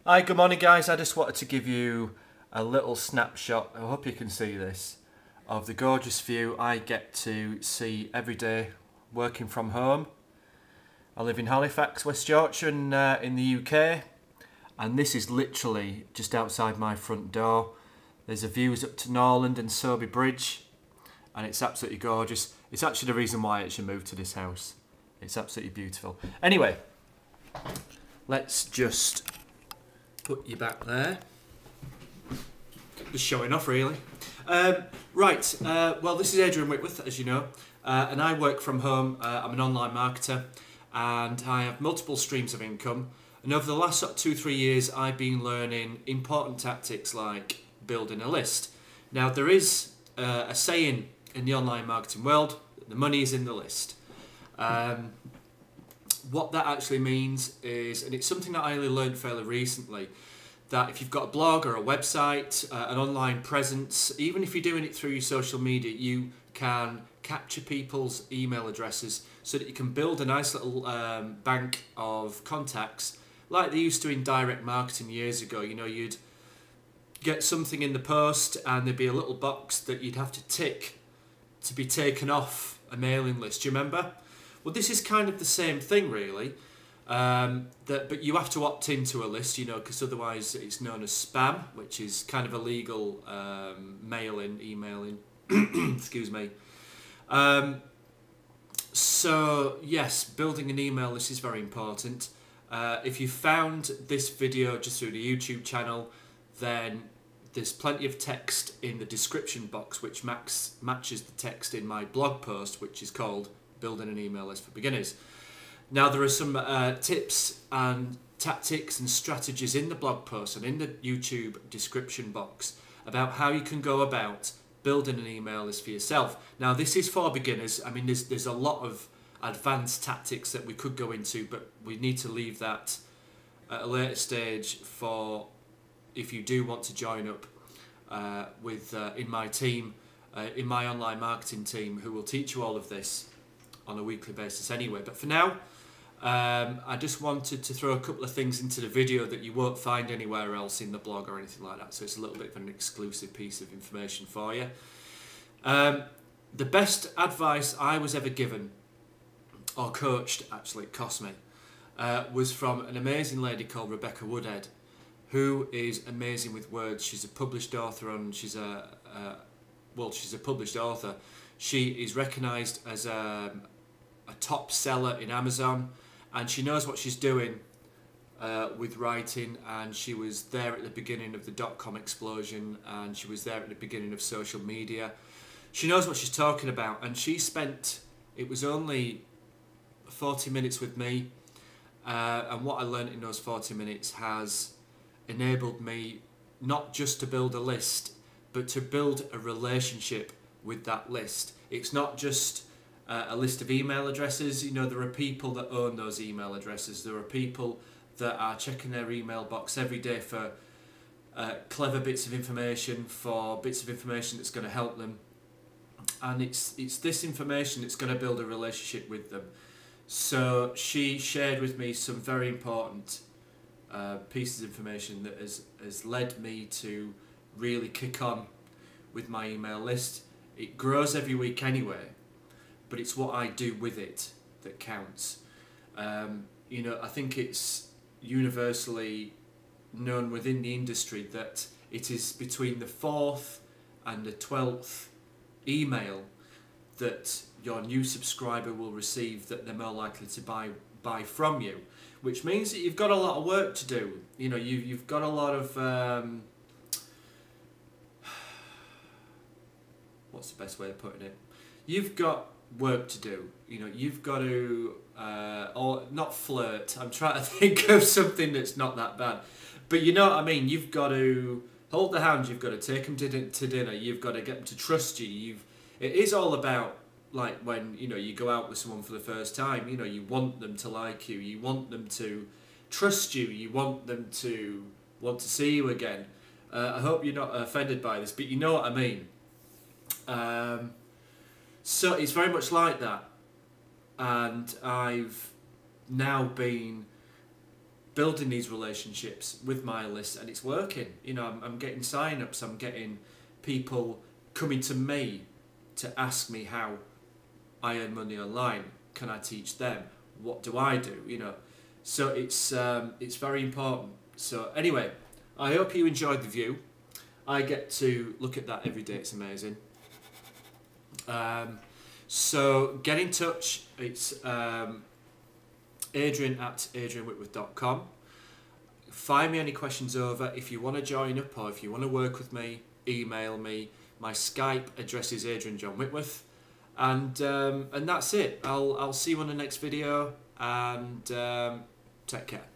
Hi, good morning guys. I just wanted to give you a little snapshot, I hope you can see this, of the gorgeous view I get to see every day working from home. I live in Halifax, West Yorkshire in the UK, and this is literally just outside my front door. There's a views up to Norland and Soby Bridge, and it's absolutely gorgeous. It's actually the reason why I actually moved to this house. It's absolutely beautiful. Anyway, let's just put you back there. Just showing off, really. Well, this is Adrian Whitworth, as you know, and I work from home. I'm an online marketer, and I have multiple streams of income. And over the last 2-3 years, I've been learning important tactics like building a list. Now, there is a saying in the online marketing world that the money is in the list. What that actually means is, and it's something that I only learned fairly recently, that if you've got a blog or a website, an online presence, even if you're doing it through your social media, you can capture people's email addresses so that you can build a nice little bank of contacts like they used to in direct marketing years ago. You know, you'd get something in the post and there'd be a little box that you'd have to tick to be taken off a mailing list. Do you remember? Well, this is kind of the same thing, really. But you have to opt into a list, you know, because otherwise it's known as spam, which is kind of illegal mailing, emailing. Excuse me. So yes, building an email list is very important. If you found this video just through the YouTube channel, then there's plenty of text in the description box which matches the text in my blog post, which is called Building an Email List for Beginners. Now, there are some tips and tactics and strategies in the blog post and in the YouTube description box about how you can go about building an email list for yourself. Now, this is for beginners. I mean, there's a lot of advanced tactics that we could go into, but we need to leave that at a later stage for if you do want to join up in my team, in my online marketing team, who will teach you all of this on a weekly basis anyway. But for now, I just wanted to throw a couple of things into the video that you won't find anywhere else in the blog or anything like that, so it's a little bit of an exclusive piece of information for you. The best advice I was ever given, or coached actually, it cost me, was from an amazing lady called Rebecca Woodhead, who is amazing with words. She's a published author, and she's a published author. She is recognised as a top seller in Amazon, and she knows what she's doing with writing, and she was there at the beginning of the dot-com explosion, and she was there at the beginning of social media. She knows what she's talking about, and she spent, it was only 40 minutes with me, and what I learned in those 40 minutes has enabled me not just to build a list, but to build a relationship with that list. It's not just a list of email addresses. You know, there are people that own those email addresses. There are people that are checking their email box every day for clever bits of information, for bits of information that's going to help them. And it's this information that's going to build a relationship with them. So she shared with me some very important pieces of information that has led me to really kick on with my email list. It grows every week anyway, but it's what I do with it that counts. You know, I think it's universally known within the industry that it is between the 4th and the 12th email that your new subscriber will receive that they're more likely to buy from you, which means that you've got a lot of work to do. You know, you've got a lot of what's the best way of putting it? You've got work to do. You know, you've got to, or not flirt. I'm trying to think of something that's not that bad. But you know what I mean? You've got to hold their hand. You've got to take them to dinner. You've got to get them to trust you. It is all about, like, when, you know, you go out with someone for the first time, you know, you want them to like you. You want them to trust you. You want them to want to see you again. I hope you're not offended by this, but you know what I mean. So it's very much like that, and I've now been building these relationships with my list, and it's working. You know, I'm getting sign-ups, I'm getting people coming to me to ask me how I earn money online. Can I teach them? What do I do? You know, so it's very important. So anyway, I hope you enjoyed the view. I get to look at that every day. It's amazing. So get in touch. It's adrian@adrianwhitworth.com. Find me any questions over. If you want to join up or if you want to work with me, email me. My Skype address is Adrian John Whitworth, and that's it. I'll see you on the next video, and take care.